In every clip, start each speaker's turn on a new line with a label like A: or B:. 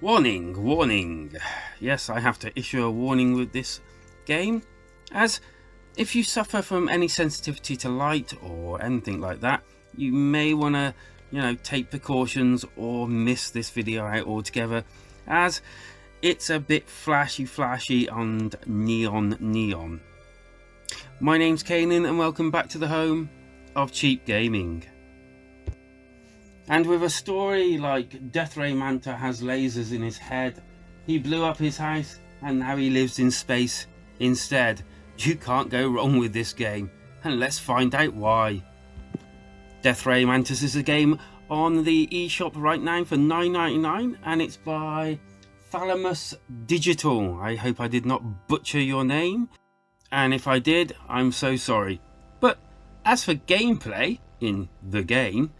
A: Warning, warning. Yes, I have to issue a warning with this game, as if you suffer from any sensitivity to light or anything like that, you may want to, take precautions or miss this video out altogether, as it's a bit flashy and neon. My name's Kanan and welcome back to the home of cheap gaming. And with a story like Death Ray Manta has lasers in his head, he blew up his house and now he lives in space instead. You can't go wrong with this game, and let's find out why. Death Ray Manta is a game on the eShop right now for $9.99 and it's by Thalamus Digital. I hope I did not butcher your name, and if I did, I'm so sorry. But as for gameplay in the game,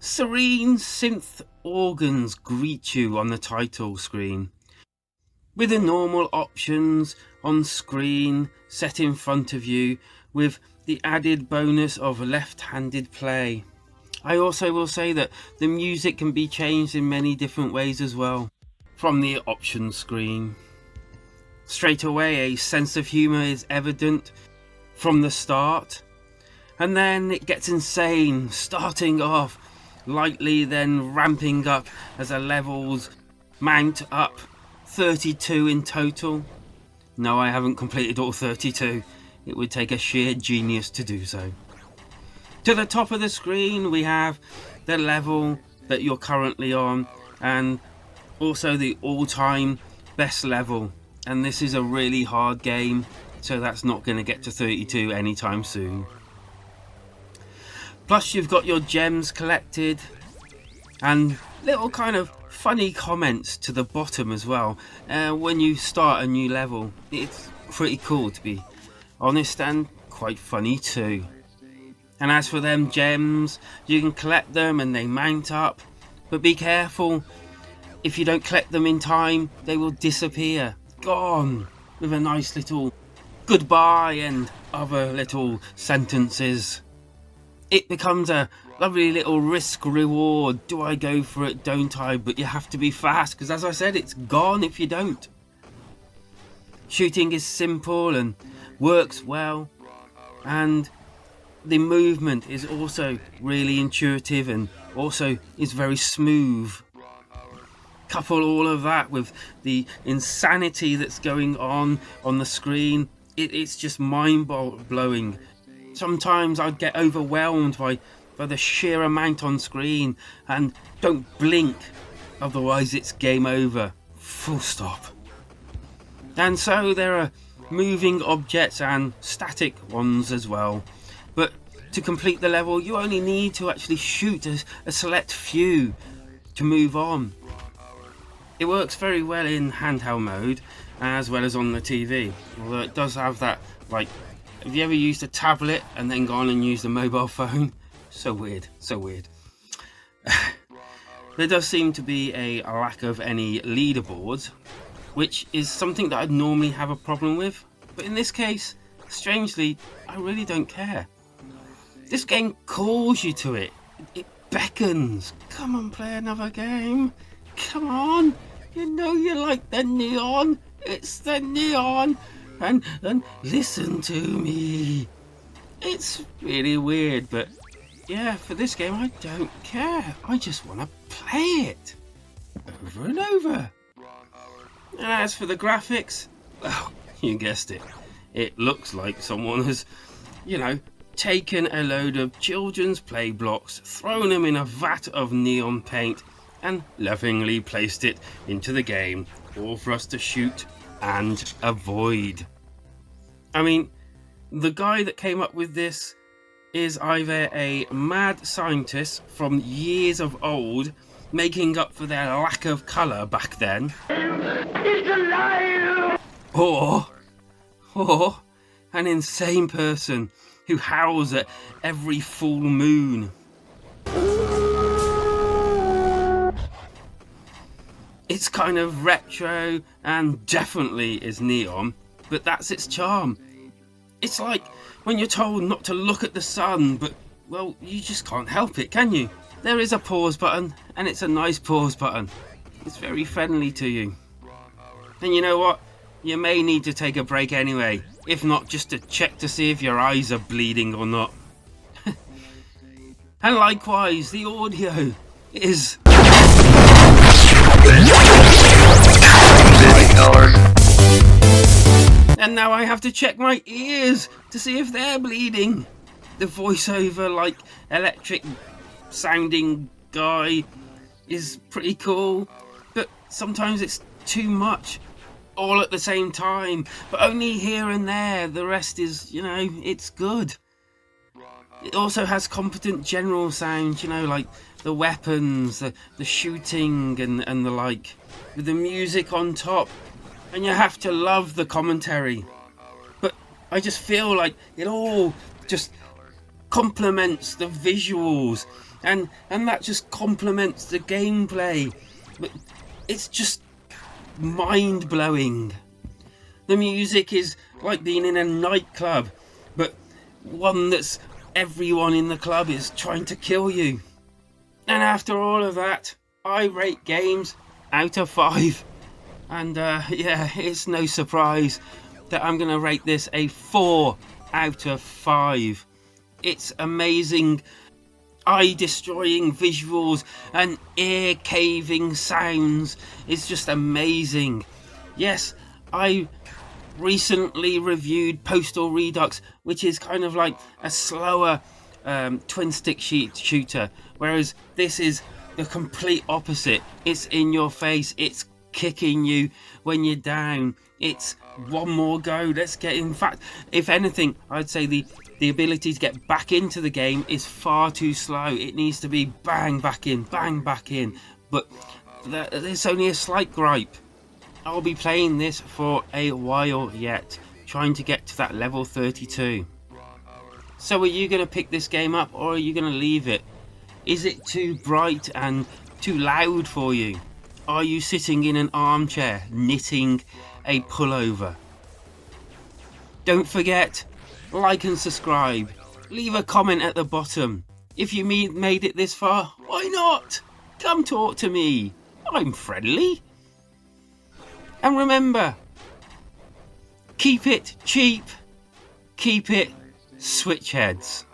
A: serene synth organs greet you on the title screen, with the normal options on screen set in front of you, with the added bonus of left-handed play. I also will say that the music can be changed in many different ways as well, from the options screen. Straight away, a sense of humour is evident from the start, and then it gets insane, starting off lightly, then ramping up as the levels mount up. 32 in total. No, I haven't completed all 32. It would take a sheer genius to do so. To the top of the screen we have the level that you're currently on, and also the all-time best level. And this is a really hard game, so that's not going to get to 32 anytime soon. Plus you've got your gems collected and little kind of funny comments to the bottom as well when you start a new level. It's pretty cool, to be honest, and quite funny too. And as for them gems, you can collect them and they mount up, but be careful, if you don't collect them in time they will disappear, gone, with a nice little goodbye and other little sentences. It becomes a lovely little risk reward. Do I go for it, don't I? But you have to be fast, because as I said, it's gone if you don't. Shooting is simple and works well, and the movement is also really intuitive and also is very smooth. Couple all of that with the insanity that's going on the screen, it's just mind-blowing. Sometimes I'd get overwhelmed by the sheer amount on screen, and don't blink, otherwise it's game over, full stop. And so there are moving objects and static ones as well, but to complete the level you only need to actually shoot a select few to move on. It works very well in handheld mode as well as on the TV, although it does have that, like, have you ever used a tablet and then gone and used a mobile phone? So weird, so weird. There does seem to be a lack of any leaderboards, which is something that I'd normally have a problem with, but in this case, strangely, I really don't care. This game calls you to it. It beckons. Come on, play another game. Come on. You know you like the neon. It's the neon. And listen to me. It's really weird, but yeah, for this game I don't care. I just want to play it over and over. And as for the graphics, well, you guessed it. It looks like someone has, taken a load of children's play blocks, thrown them in a vat of neon paint, and lovingly placed it into the game, all for us to shoot and avoid. I mean, the guy that came up with this is either a mad scientist from years of old, making up for their lack of colour back then, it's alive! Or an insane person who howls at every full moon. It's kind of retro and definitely is neon, but that's its charm. It's like when you're told not to look at the sun, but, well, you just can't help it, can you? There is a pause button, and it's a nice pause button. It's very friendly to you. And you know what? You may need to take a break anyway. If not, just to check to see if your eyes are bleeding or not. And likewise, the audio is... And now I have to check my ears to see if they're bleeding. The voiceover, like, electric sounding guy is pretty cool, but sometimes it's too much all at the same time, but only here and there. The rest is, you know, it's good. It also has competent general sound, you know, like the weapons, the shooting and the like, with the music on top. And you have to love the commentary. But I just feel like it all just complements the visuals, and that just complements the gameplay. But it's just mind-blowing. The music is like being in a nightclub, but one that's everyone in the club is trying to kill you. And after all of that, I rate games out of 5. And yeah, it's no surprise that I'm going to rate this a 4 out of 5. It's amazing, eye-destroying visuals and ear-caving sounds. It's just amazing. Yes, I recently reviewed Postal Redux, which is kind of like a slower twin-stick shooter, whereas this is the complete opposite. It's in your face, it's kicking you when you're down. It's one more go, let's get in. Fact, if anything, I'd say the ability to get back into the game is far too slow. It needs to be bang back in, bang back in. But there's only a slight gripe. I'll be playing this for a while yet, trying to get to that level 32. So are you going to pick this game up, or are you going to leave it? Is it too bright and too loud for you? Are you sitting in an armchair knitting a pullover? Don't forget, like and subscribe. Leave a comment at the bottom. If you made it this far, why not? Come talk to me. I'm friendly. And remember, keep it cheap, keep it switch heads.